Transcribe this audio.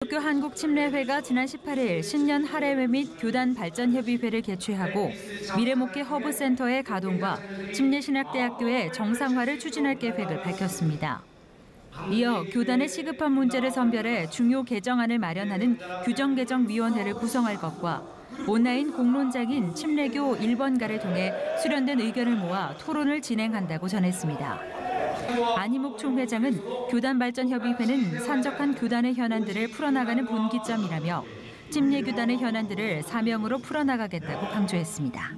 기독교 한국침례회가 지난 18일 신년 할애회 및 교단 발전협의회를 개최하고 미래목회 허브센터의 가동과 침례신학대학교의 정상화를 추진할 계획을 밝혔습니다. 이어 교단의 시급한 문제를 선별해 중요 개정안을 마련하는 규정개정위원회를 구성할 것과 온라인 공론장인 침례교 1번가를 통해 수련된 의견을 모아 토론을 진행한다고 전했습니다. 안희묵 총회장은 교단발전협의회는 산적한 교단의 현안들을 풀어나가는 분기점이라며 침례교단의 현안들을 사명으로 풀어나가겠다고 강조했습니다.